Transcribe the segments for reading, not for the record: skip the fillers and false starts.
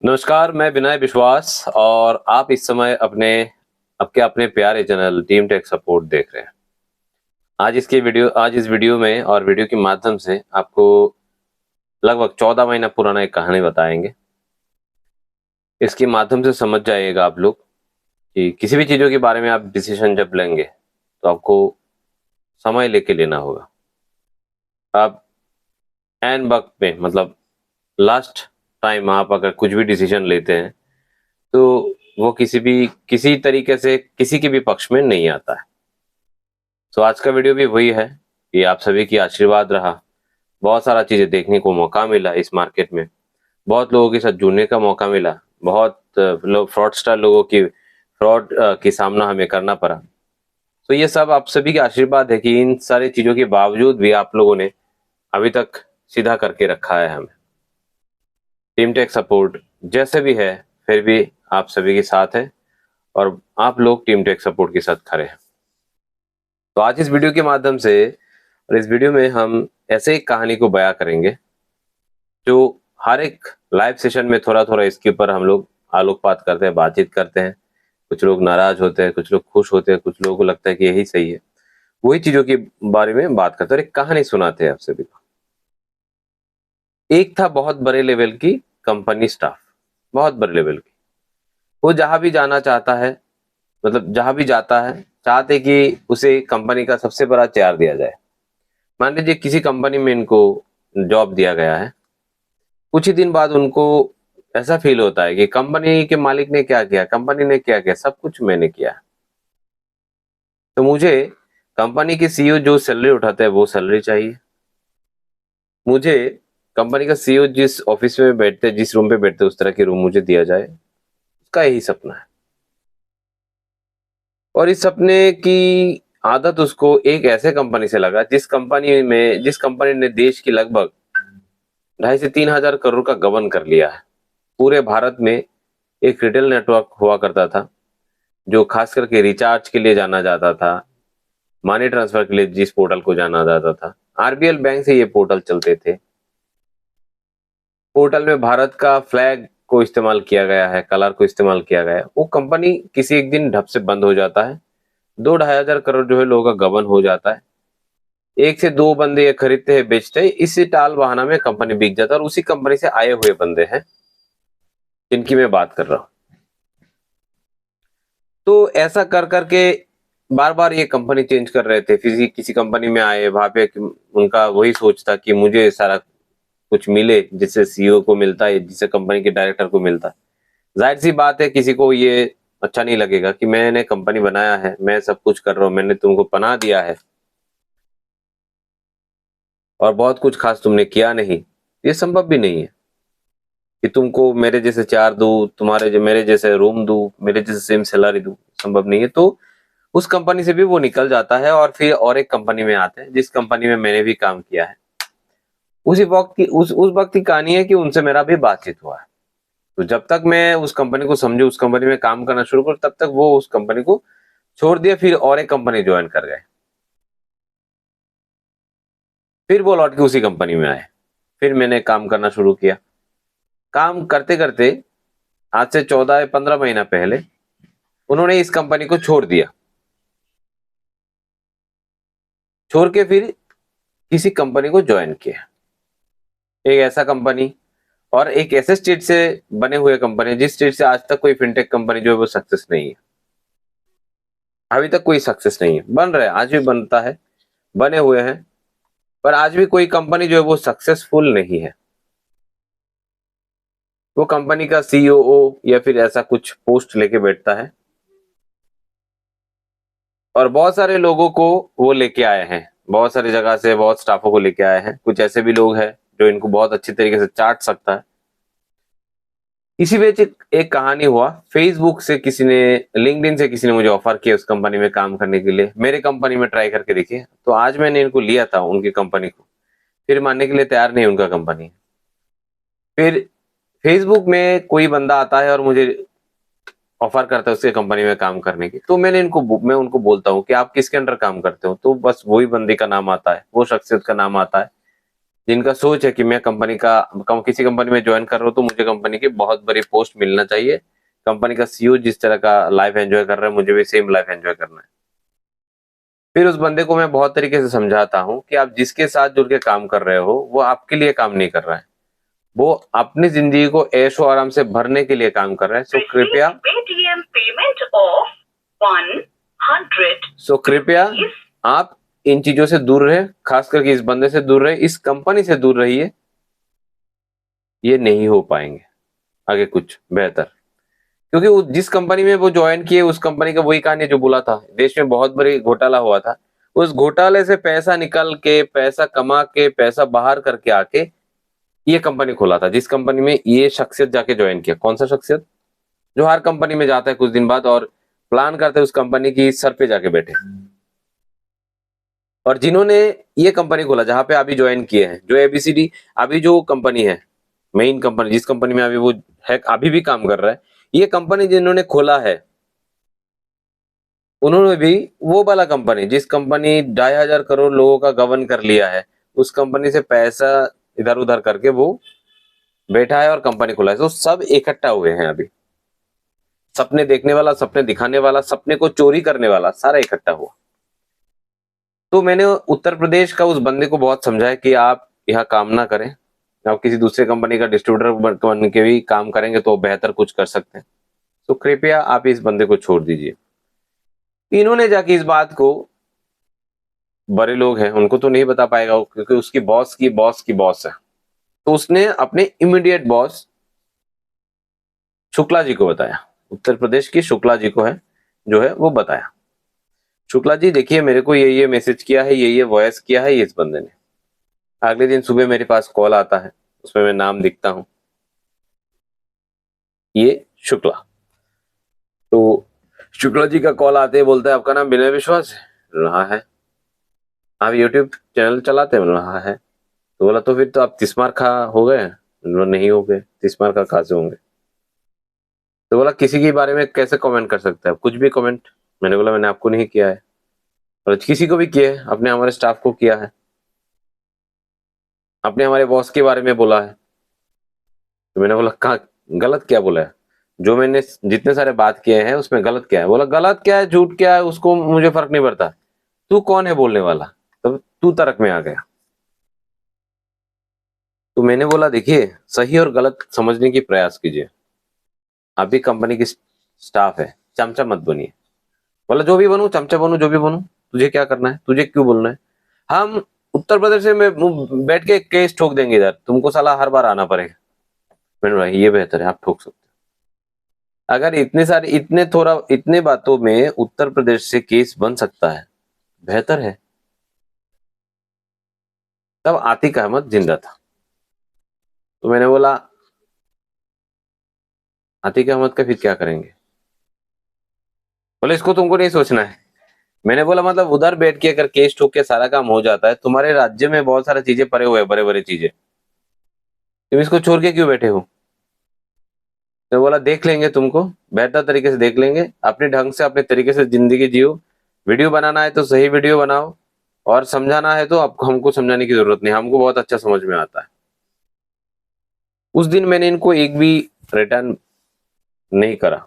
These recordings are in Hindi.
नमस्कार, मैं विनय विश्वास और आप इस समय अपने प्यारे चैनल टीम टेक सपोर्ट देख रहे हैं। आज इस वीडियो में और वीडियो के माध्यम से आपको लगभग 14 महीना पुराना एक कहानी बताएंगे। इसके माध्यम से समझ जाइएगा आप लोग कि किसी भी चीज़ों के बारे में आप डिसीजन जब लेंगे तो आपको समय लेके लेना होगा। आप एन वक्त पे मतलब लास्ट टाइम आप अगर कुछ भी डिसीजन लेते हैं तो वो किसी तरीके से किसी के भी पक्ष में नहीं आता है। तो आज का वीडियो भी वही है कि आप सभी की आशीर्वाद रहा, बहुत सारा चीजें देखने को मौका मिला इस मार्केट में, बहुत लोगों के साथ जुड़ने का मौका मिला, बहुत लोग फ्रॉडस्टर लोगों की फ्रॉड की सामना हमें करना पड़ा। तो ये सब आप सभी की आशीर्वाद है कि इन सारी चीजों के बावजूद भी आप लोगों ने अभी तक सीधा करके रखा है हमें। टीम टेक सपोर्ट जैसे भी है फिर भी आप सभी के साथ है और आप लोग टीम टेक सपोर्ट के साथ खड़े हैं। तो आज इस वीडियो के माध्यम से और इस वीडियो में हम ऐसे एक कहानी को बयां करेंगे जो हर एक लाइव सेशन में थोड़ा थोड़ा इसके ऊपर हम लोग आलोकपात करते हैं, बातचीत करते हैं। कुछ लोग नाराज होते हैं, कुछ लोग खुश होते हैं, कुछ लोगों को लगता है कि यही सही है। वही चीजों के बारे में बात करते हैं और एक कहानी सुनाते हैं आप सभी को। एक था बहुत बड़े लेवल की कंपनी स्टाफ, बहुत बड़े लेवल की। वो जहां भी जाना चाहता है, मतलब जहां भी जाता है चाहते कि उसे कंपनी का सबसे बड़ा चेयर दिया जाए। मान लीजिए किसी कंपनी में इनको जॉब दिया गया है, कुछ ही दिन बाद उनको ऐसा फील होता है कि कंपनी के मालिक ने क्या किया, कंपनी ने क्या किया, सब कुछ मैंने किया है। तो मुझे कंपनी के सीईओ जो सैलरी उठाते हैं वो सैलरी चाहिए। मुझे कंपनी का सीईओ जिस ऑफिस में बैठते, जिस रूम पे बैठते, उस तरह की रूम मुझे दिया जाए। उसका यही सपना है। और इस सपने की आदत उसको एक ऐसे कंपनी से लगा जिस कंपनी ने देश की लगभग 2,500 से 3,000 करोड़ का गबन कर लिया है। पूरे भारत में एक रिटेल नेटवर्क हुआ करता था जो खास करके रिचार्ज के लिए जाना जाता था, मनी ट्रांसफर के लिए जिस पोर्टल को जाना जाता था, आरबीएल बैंक से ये पोर्टल चलते थे। पोर्टल में भारत का फ्लैग को इस्तेमाल किया गया है, कलर को इस्तेमाल किया गया है। वो कंपनी किसी एक दिन ढप से बंद हो जाता है। 2-2,500 करोड़ जो है लोगों का गबन हो जाता है। एक से दो बंदे ये खरीदते हैं, बेचते हैं, इसी टाल बहाना में कंपनी बिक जाता है और उसी कंपनी से आए हुए बंदे हैं जिनकी मैं बात कर रहा हूं। तो ऐसा कर करके बार बार ये कंपनी चेंज कर रहे थे। किसी कंपनी में आए, वहां पे उनका वही सोच था कि मुझे सारा कुछ मिले जिससे सीईओ को मिलता है, जिससे कंपनी के डायरेक्टर को मिलता है। जाहिर सी बात है किसी को ये अच्छा नहीं लगेगा कि मैंने कंपनी बनाया है, मैं सब कुछ कर रहा हूं, मैंने तुमको पनाह दिया है और बहुत कुछ खास तुमने किया नहीं। ये संभव भी नहीं है कि तुमको मेरे जैसे चार दूं, मेरे जैसे रूम दूं, मेरे जैसे सेम सैलरी दूं। संभव नहीं है। तो उस कंपनी से भी वो निकल जाता है और फिर और एक कंपनी में आते हैं जिस कंपनी में मैंने भी काम किया है। उस वक्त की कहानी है कि उनसे मेरा भी बातचीत हुआ है। तो जब तक मैं उस कंपनी को समझू, उस कंपनी में काम करना शुरू करूं, तब तक वो उस कंपनी को छोड़ दिया, फिर और एक कंपनी ज्वाइन कर गए। फिर वो लौट के उसी कंपनी में आए। फिर मैंने काम करना शुरू किया। काम करते करते आज से 14 या 15 महीना पहले उन्होंने इस कंपनी को छोड़ दिया। छोड़ के फिर किसी कंपनी को ज्वाइन किया। एक ऐसा कंपनी और एक ऐसे स्टेट से बने हुए कंपनी जिस स्टेट से आज तक कोई फिनटेक कंपनी जो है वो सक्सेस नहीं है। अभी तक कोई सक्सेस नहीं है। बन रहा है, आज भी बनता है, बने हुए हैं, पर आज भी कोई कंपनी जो है वो सक्सेसफुल नहीं है। वो कंपनी का सीईओ या फिर ऐसा कुछ पोस्ट लेके बैठता है और बहुत सारे लोगों को वो लेके आए हैं, बहुत सारी जगह से बहुत स्टाफों को लेके आए हैं। कुछ ऐसे भी लोग हैं जो इनको बहुत अच्छी तरीके से चाट सकता है। इसी बीच एक कहानी हुआ। फेसबुक से किसी ने, लिंक्डइन से किसी ने मुझे ऑफर किया उस कंपनी में काम करने के लिए। मेरे कंपनी में ट्राई करके देखिए। तो आज मैंने इनको लिया था, उनकी कंपनी को। फिर मानने के लिए तैयार नहीं उनका कंपनी। फिर फेसबुक में कोई बंदा आता है और मुझे ऑफर करता है उसके कंपनी में काम करने की। तो मैं उनको बोलता हूँ कि आप किसके अंडर काम करते हो, तो बस वही बंदे का नाम आता है, वो शख्सियत का नाम आता है जिनका सोच है कि मैं किसी कंपनी में ज्वाइन कर रहा हूँ तो मुझे कंपनी की बहुत बड़ी पोस्ट मिलना चाहिए, कंपनी का सीईओ जिस तरह का लाइफ एंजॉय कर रहा है मुझे भी सेम लाइफ एंजॉय करना है। फिर उस बंदे को मैं बहुत तरीके से समझाता हूँ कि आप जिसके साथ जुड़ के काम कर रहे हो वो आपके लिए काम नहीं कर रहा है, वो अपनी जिंदगी को ऐशो आराम से भरने के लिए काम कर रहा है। सो कृपया आप इन चीजों से दूर रहे, खास करके इस बंदे से दूर रहे, इस कंपनी से दूर रहिए, ये नहीं हो पाएंगे आगे कुछ बेहतर। क्योंकि जिस कंपनी में वो ज्वाइन किए उस कंपनी का वही कहानी जो बोला था, देश में बहुत बड़ी घोटाला हुआ था, उस घोटाले से पैसा निकल के, पैसा कमा के, पैसा बाहर करके आके ये कंपनी खोला था, जिस कंपनी में ये शख्सियत जाके ज्वाइन किया। कौन सा शख्सियत? जो हर कंपनी में जाता है कुछ दिन बाद और प्लान करते हैं उस कंपनी की सर पे जाके बैठे। और जिन्होंने ये कंपनी खोला जहां पे अभी ज्वाइन किए हैं, जो एबीसीडी अभी जो कंपनी है, मेन कंपनी जिस कंपनी में अभी वो है, अभी भी काम कर रहा है, ये कंपनी जिन्होंने खोला है उन्होंने भी वो वाला कंपनी जिस कंपनी 2,500 करोड़ लोगों का गबन कर लिया है, उस कंपनी से पैसा इधर उधर करके वो बैठा है और कंपनी खोला है। तो सब इकट्ठा हुए हैं अभी, सपने देखने वाला, सपने दिखाने वाला, सपने को चोरी करने वाला, सारा इकट्ठा हुआ। तो मैंने उत्तर प्रदेश का उस बंदे को बहुत समझाया कि आप यहाँ काम ना करें, आप किसी दूसरे कंपनी का डिस्ट्रीब्यूटर बन के भी काम करेंगे तो बेहतर कुछ कर सकते हैं, तो कृपया आप इस बंदे को छोड़ दीजिए। इन्होंने जाके इस बात को, बड़े लोग हैं उनको तो नहीं बता पाएगा क्योंकि उसकी बॉस है, तो उसने अपने इमीडिएट बॉस शुक्ला जी को बताया, उत्तर प्रदेश की शुक्ला जी को है जो है वो बताया, शुक्ला जी देखिए मेरे को ये मैसेज किया है, ये वॉइस किया है ये इस बंदे ने। अगले दिन सुबह मेरे पास कॉल आता है, उसमें मैं नाम दिखता हूं, ये शुक्ला। तो शुक्ला जी का कॉल आते ही बोलता है आपका नाम विनय विश्वास है? रहा है। आप यूट्यूब चैनल चलाते हैं? रहा है। तो बोला तो फिर तो आप तिस्मार खा हो गए? नहीं हो गए, तिस्मार खा कहाँ से होंगे? तो बोला किसी के बारे में कैसे कमेंट कर सकते हैं आप, कुछ भी कमेंट? मैंने बोला मैंने आपको नहीं किया है, और किसी को भी किया है, अपने हमारे स्टाफ को किया है, अपने हमारे बॉस के बारे में बोला है। तो मैंने बोला कहाँ गलत क्या बोला है? जो मैंने जितने सारे बात किए हैं उसमें गलत क्या है? बोला गलत क्या है, झूठ क्या है, उसको मुझे फर्क नहीं पड़ता, तू कौन है बोलने वाला? तब तू तर्क में आ गया। तो मैंने बोला देखिए सही और गलत समझने की प्रयास कीजिए, आप भी कंपनी की स्टाफ है, चमचा मत बनिए। बोला जो भी बनूं, चमचा बनूं, जो भी बनूं, तुझे क्या करना है, तुझे क्यों बोलना है? हम उत्तर प्रदेश से में बैठ के केस ठोक देंगे इधर, तुमको साला हर बार आना पड़ेगा। मैंने बोला ये बेहतर है, आप ठोक सकते हो। अगर इतने बातों में उत्तर प्रदेश से केस बन सकता है, बेहतर है। तब आतिक अहमद जिंदा था। तो मैंने बोला आतिक अहमद का फिर क्या करेंगे? बोले इसको तुमको नहीं सोचना है। मैंने बोला मतलब उधर बैठ के अगर केस ठोक के सारा काम हो जाता है, तुम्हारे राज्य में बहुत सारी चीजें पड़े हुए हैं, बड़े बड़े चीजें, तुम इसको छोड़ के क्यों बैठे हो? तो बोला देख लेंगे, तुमको बेहतर तरीके से देख लेंगे, अपने ढंग से अपने तरीके से जिंदगी जियो, वीडियो बनाना है तो सही वीडियो बनाओ, और समझाना है तो आपको हमको समझाने की जरूरत नहीं, हमको बहुत अच्छा समझ में आता है। उस दिन मैंने इनको एक भी रिटर्न नहीं करा,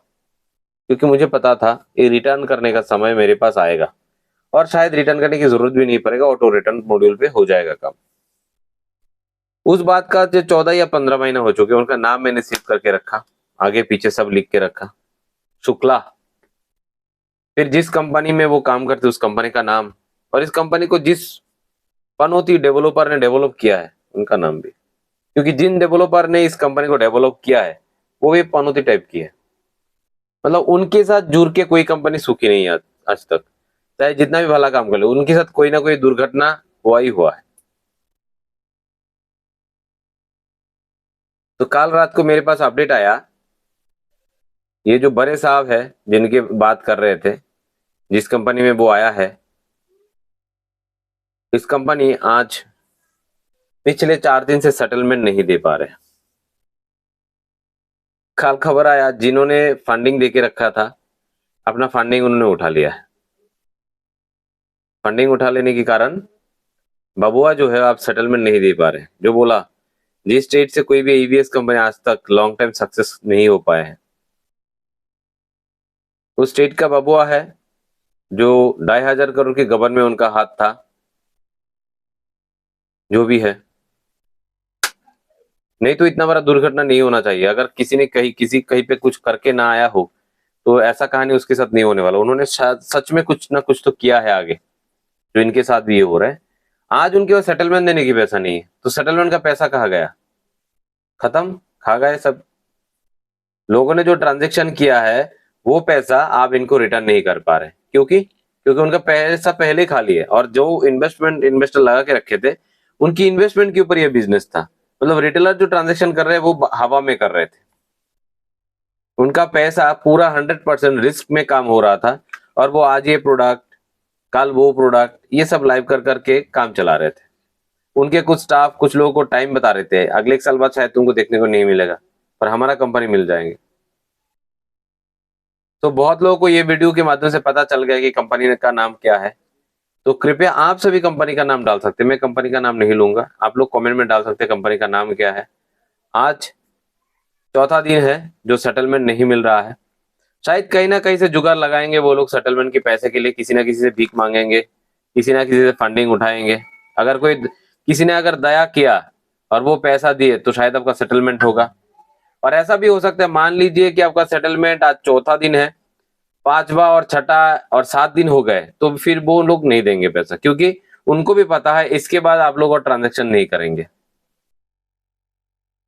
क्योंकि मुझे पता था ये रिटर्न करने का समय मेरे पास आएगा, और शायद रिटर्न करने की जरूरत भी नहीं पड़ेगा, ऑटो रिटर्न मॉड्यूल पे हो जाएगा काम। उस बात का जो 14 या 15 महीना हो चुके, उनका नाम मैंने सेव करके रखा, आगे पीछे सब लिख के रखा, शुक्ला। फिर जिस कंपनी में वो काम करते उस कंपनी का नाम, और इस कंपनी को जिस पनौती डेवलपर ने डेवलप किया है उनका नाम भी, क्योंकि जिन डेवलपर ने इस कंपनी को डेवलप किया है वो भी पनौती टाइप की है। मतलब उनके साथ जुड़ के कोई कंपनी सुखी नहीं है आज तक, चाहे जितना भी भला काम कर लो, उनके साथ कोई ना कोई दुर्घटना हुआ ही हुआ है। तो कल रात को मेरे पास अपडेट आया, ये जो बड़े साहब है जिनके बात कर रहे थे, जिस कंपनी में वो आया है, इस कंपनी आज पिछले 4 दिन से सेटलमेंट नहीं दे पा रहे। कल खबर आया जिन्होंने फंडिंग देके रखा था, अपना फंडिंग उन्होंने उठा लिया है। फंडिंग उठा लेने के कारण बबुआ जो है आप सेटलमेंट नहीं दे पा रहे, जो बोला जिस स्टेट से कोई भी ईवीएस कंपनी आज तक लॉन्ग टाइम सक्सेस नहीं हो पाए हैं, उस स्टेट का बबुआ है जो 2,500 करोड़ के गबन में उनका हाथ था। जो भी है, नहीं तो इतना बड़ा दुर्घटना नहीं होना चाहिए। अगर किसी ने कहीं पे कुछ करके ना आया हो तो ऐसा कहानी उसके साथ नहीं होने वाला। उन्होंने शायद सच में कुछ ना कुछ तो किया है आगे, जो इनके साथ भी ये हो रहा है। आज उनके पास सेटलमेंट देने की पैसा नहीं है, तो सेटलमेंट का पैसा कहाँ गया? खत्म, खा गए सब। लोगों ने जो ट्रांजेक्शन किया है वो पैसा आप इनको रिटर्न नहीं कर पा रहे, क्योंकि उनका पैसा पहले खाली है, और जो इन्वेस्टर लगा के रखे थे उनकी इन्वेस्टमेंट के ऊपर ये बिजनेस था। मतलब रिटेलर जो ट्रांजेक्शन कर रहे हैं वो हवा में कर रहे थे, उनका पैसा पूरा 100% रिस्क में काम हो रहा था, और वो आज ये प्रोडक्ट, कल वो प्रोडक्ट, ये सब लाइव कर करके काम चला रहे थे। उनके कुछ स्टाफ कुछ लोगों को टाइम बता रहे थे, अगले एक साल बाद शायद तुमको देखने को नहीं मिलेगा, पर हमारा कंपनी मिल जाएंगे। तो बहुत लोगों को ये वीडियो के माध्यम से पता चल गया कि कंपनी का नाम क्या है। तो कृपया आप सभी कंपनी का नाम डाल सकते हैं, मैं कंपनी का नाम नहीं लूंगा, आप लोग कमेंट में डाल सकते हैं कंपनी का नाम क्या है। आज चौथा दिन है जो सेटलमेंट नहीं मिल रहा है। शायद कहीं ना कहीं से जुगाड़ लगाएंगे वो लोग सेटलमेंट के पैसे के लिए, किसी ना किसी से भीख मांगेंगे, किसी ना किसी से फंडिंग उठाएंगे। अगर किसी ने अगर दया किया और वो पैसा दिए तो शायद आपका सेटलमेंट होगा। और ऐसा भी हो सकता है, मान लीजिए कि आपका सेटलमेंट आज चौथा दिन है, पांचवा और छठा और 7 दिन हो गए, तो फिर वो लोग नहीं देंगे पैसा, क्योंकि उनको भी पता है इसके बाद आप लोग और ट्रांजेक्शन नहीं करेंगे।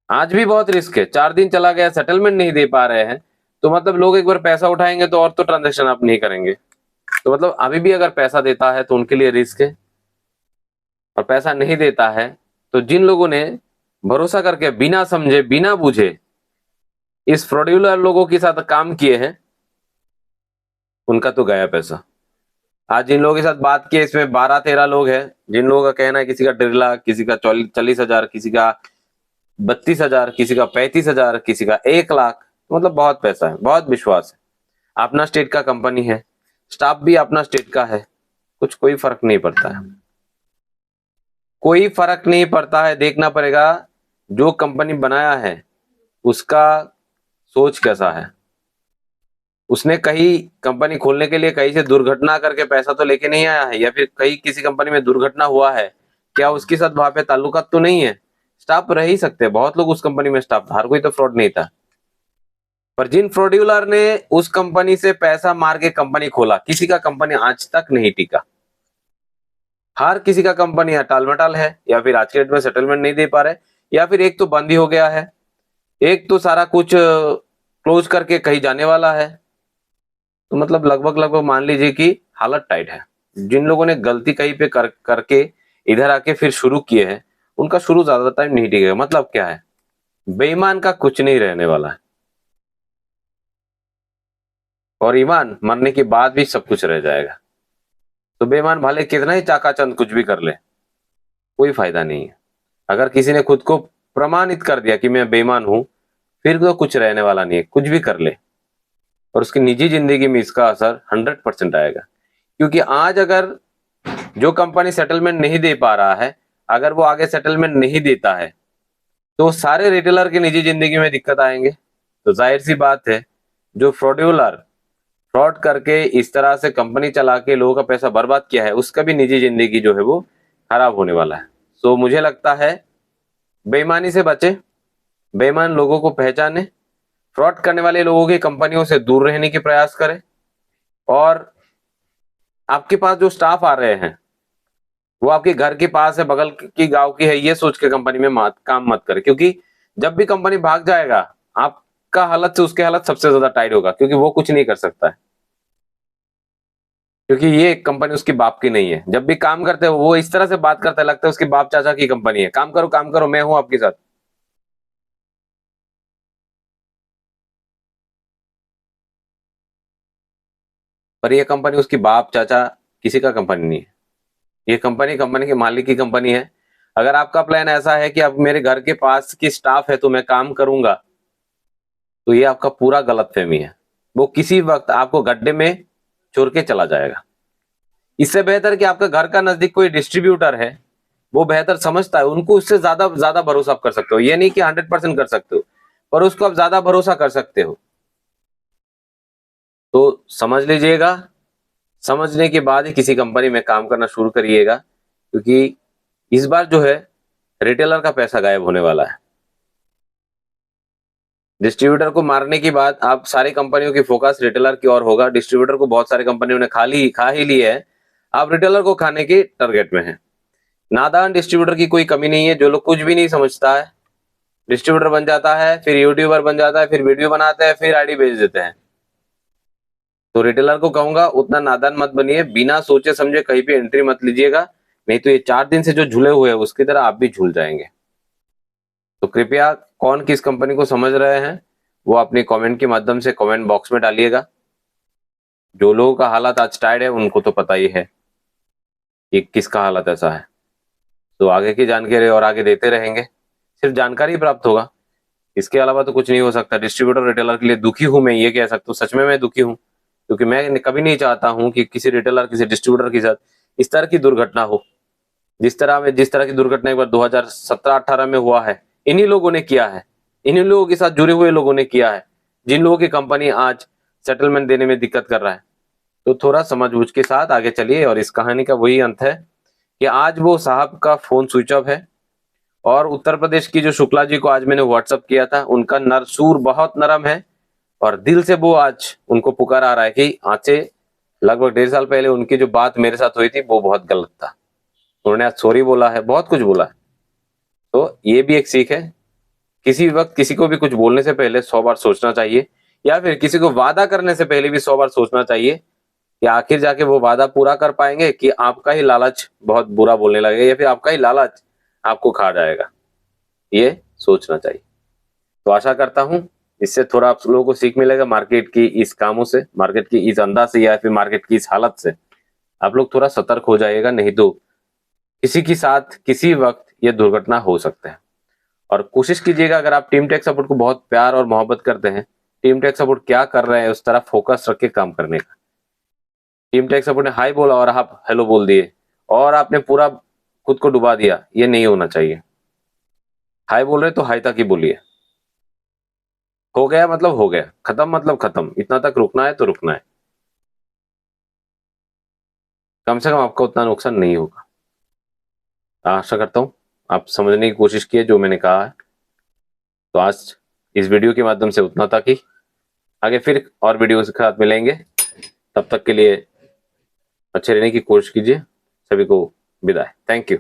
आज भी बहुत रिस्क है, 4 दिन चला गया, सेटलमेंट नहीं दे पा रहे हैं, तो मतलब लोग एक बार पैसा उठाएंगे तो और तो ट्रांजेक्शन आप नहीं करेंगे। तो मतलब अभी भी अगर पैसा देता है तो उनके लिए रिस्क है, और पैसा नहीं देता है तो जिन लोगों ने भरोसा करके बिना समझे बिना बूझे इस फ्रॉड्यूलर लोगों के साथ काम किए हैं, उनका तो गया पैसा। आज जिन लोगों के साथ बात की, इसमें 12-13 लोग हैं जिन लोगों का कहना है किसी का 1.5 लाख, किसी का 40,000, किसी का 32,000, किसी का 35,000, किसी का 1 लाख। मतलब बहुत पैसा है, बहुत विश्वास है। अपना स्टेट का कंपनी है, स्टाफ भी अपना स्टेट का है, कोई फर्क नहीं पड़ता है, कोई फर्क नहीं पड़ता है। देखना पड़ेगा जो कंपनी बनाया है उसका सोच कैसा है। उसने कहीं कंपनी खोलने के लिए कहीं से दुर्घटना करके पैसा तो लेके नहीं आया है, या फिर कहीं किसी कंपनी में दुर्घटना हुआ है, क्या उसके साथ वहां पे ताल्लुकात तो नहीं है? स्टाफ रह ही सकते हैं, बहुत लोग उस कंपनी में स्टाफ था, हर कोई तो फ्रॉड नहीं था। पर जिन फ्रॉड्यूलर ने उस कंपनी से पैसा मार के कंपनी खोला, किसी का कंपनी आज तक नहीं टिका। हर किसी का कंपनी टालमटाल है, या फिर आज के डेट में सेटलमेंट नहीं दे पा रहे, या फिर एक तो बंद ही हो गया है, एक तो सारा कुछ क्लोज करके कहीं जाने वाला है। तो मतलब लगभग लगभग मान लीजिए कि हालत टाइट है। जिन लोगों ने गलती कहीं पे करके इधर आके फिर शुरू किए हैं, उनका शुरू ज्यादा टाइम नहीं टिकेगा। मतलब क्या है, बेईमान का कुछ नहीं रहने वाला है, और ईमान मरने के बाद भी सब कुछ रह जाएगा। तो बेईमान भले कितना ही चाकाचंद कुछ भी कर ले, कोई फायदा नहीं है। अगर किसी ने खुद को प्रमाणित कर दिया कि मैं बेईमान हूं, फिर तो कुछ रहने वाला नहीं है, कुछ भी कर ले, और उसकी निजी जिंदगी में इसका असर 100% आएगा। क्योंकि आज अगर जो कंपनी सेटलमेंट नहीं दे पा रहा है, अगर वो आगे सेटलमेंट नहीं देता है, तो सारे रिटेलर की निजी जिंदगी में दिक्कत आएंगे। तो जाहिर सी बात है, जो फ्रॉड्यूलर फ्रॉड करके इस तरह से कंपनी चला के लोगों का पैसा बर्बाद किया है, उसका भी निजी जिंदगी जो है वो खराब होने वाला है। तो मुझे लगता है बेईमानी से बचे, बेईमान लोगों को पहचाने, फ्रॉड करने वाले लोगों की कंपनियों से दूर रहने की प्रयास करें, और आपके पास जो स्टाफ आ रहे हैं वो आपके घर के पास है, बगल की गांव की है, ये सोच के कंपनी में काम मत करें। क्योंकि जब भी कंपनी भाग जाएगा, आपका हालत से उसके हालत सबसे ज्यादा टाइट होगा, क्योंकि वो कुछ नहीं कर सकता है, क्योंकि ये कंपनी उसकी बाप की नहीं है। जब भी काम करते हो वो इस तरह से बात करता है, लगता है उसके बाप चाचा की कंपनी है, काम करो, मैं हूं आपके साथ। पर ये कंपनी उसकी बाप चाचा किसी का कंपनी नहीं है, ये कंपनी कंपनी के मालिक की कंपनी है। अगर आपका प्लान ऐसा है कि अब मेरे घर के पास की स्टाफ है तो मैं काम करूंगा, तो ये आपका पूरा गलतफहमी है। वो किसी वक्त आपको गड्ढे में छोड़ के चला जाएगा। इससे बेहतर कि आपका घर का नजदीक कोई डिस्ट्रीब्यूटर है, वो बेहतर समझता है, उनको उससे ज्यादा ज्यादा भरोसा आप कर सकते हो। ये नहीं कि 100% कर सकते हो, पर उसको आप ज्यादा भरोसा कर सकते हो। तो समझ लीजिएगा, समझने के बाद ही किसी कंपनी में काम करना शुरू करिएगा, क्योंकि इस बार जो है रिटेलर का पैसा गायब होने वाला है। डिस्ट्रीब्यूटर को मारने के बाद आप सारी कंपनियों की फोकस रिटेलर की ओर होगा। डिस्ट्रीब्यूटर को बहुत सारी कंपनियों ने खा ही लिया है, आप रिटेलर को खाने के टारगेट में हैं। नादान डिस्ट्रीब्यूटर की कोई कमी नहीं है, जो लोग कुछ भी नहीं समझता है, डिस्ट्रीब्यूटर बन जाता है, फिर यूट्यूबर बन जाता है, फिर वीडियो बनाता है, फिर आईडी बेच देते हैं। तो रिटेलर को कहूंगा उतना नादान मत बनिए, बिना सोचे समझे कहीं पे एंट्री मत लीजिएगा, नहीं तो ये 4 दिन से जो झूले हुए हैं उसकी तरह आप भी झूल जाएंगे। तो कृपया कौन किस कंपनी को समझ रहे हैं वो अपनी कमेंट के माध्यम से कमेंट बॉक्स में डालिएगा। जो लोगों का हालत आज टाइट है उनको तो पता ही है कि किसका हालत ऐसा है। तो आगे की जानकारी और आगे देते रहेंगे, सिर्फ जानकारी प्राप्त होगा, इसके अलावा तो कुछ नहीं हो सकता। डिस्ट्रीब्यूटर रिटेलर के लिए दुखी हूं, मैं ये कह सकता हूँ, सच में मैं दुखी हूं, क्योंकि मैं कभी नहीं चाहता हूं कि किसी रिटेलर किसी डिस्ट्रीब्यूटर के साथ इस तरह की दुर्घटना हो। जिस तरह की दुर्घटना एक बार 2017-18 में हुआ है, इन्हीं लोगों ने किया है, इन्हीं लोगों के साथ जुड़े हुए लोगों ने किया है, जिन लोगों की कंपनी आज सेटलमेंट देने में दिक्कत कर रहा है। तो थोड़ा समझ बूझ के साथ आगे चलिए। और इस कहानी का वही अंत है कि आज वो साहब का फोन स्विच ऑफ है, और उत्तर प्रदेश की जो शुक्ला जी को आज मैंने व्हाट्सअप किया था, उनका सुर बहुत नरम है, और दिल से वो आज उनको पुकार आ रहा है कि आज से लगभग 1.5 साल पहले उनकी जो बात मेरे साथ हुई थी वो बहुत गलत था। उन्होंने आज सॉरी बोला है, बहुत कुछ बोला है। तो ये भी एक सीख है, किसी वक्त किसी को भी कुछ बोलने से पहले 100 बार सोचना चाहिए, या फिर किसी को वादा करने से पहले भी 100 बार सोचना चाहिए कि आखिर जाके वो वादा पूरा कर पाएंगे कि आपका ही लालच बहुत बुरा बोलने लगेगा, या फिर आपका ही लालच आपको खा जाएगा। ये सोचना चाहिए। तो आशा करता हूं इससे थोड़ा आप लोगों को सीख मिलेगा, मार्केट की इस कामों से, मार्केट की इस अंदाज से, या फिर मार्केट की इस हालत से आप लोग थोड़ा सतर्क हो जाइएगा, नहीं तो किसी के साथ किसी वक्त ये दुर्घटना हो सकता है। और कोशिश कीजिएगा, अगर आप टीम टेक सपोर्ट को बहुत प्यार और मोहब्बत करते हैं, टीम टेक सपोर्ट क्या कर रहे हैं उस तरफ फोकस रख के काम करने का। टीम टेक सपोर्ट ने हाई बोला और आप हेलो बोल दिए, और आपने पूरा खुद को डुबा दिया, ये नहीं होना चाहिए। हाई बोल रहे तो हाई तक ही बोलिए। हो गया मतलब हो गया, खत्म मतलब खत्म, इतना तक रुकना है तो रुकना है, कम से कम आपका उतना नुकसान नहीं होगा। आशा करता हूं आप समझने की कोशिश किए जो मैंने कहा है। तो आज इस वीडियो के माध्यम से उतना तक ही, आगे फिर और वीडियो के साथ मिलेंगे। तब तक के लिए अच्छे रहने की कोशिश कीजिए। सभी को विदाई, थैंक यू।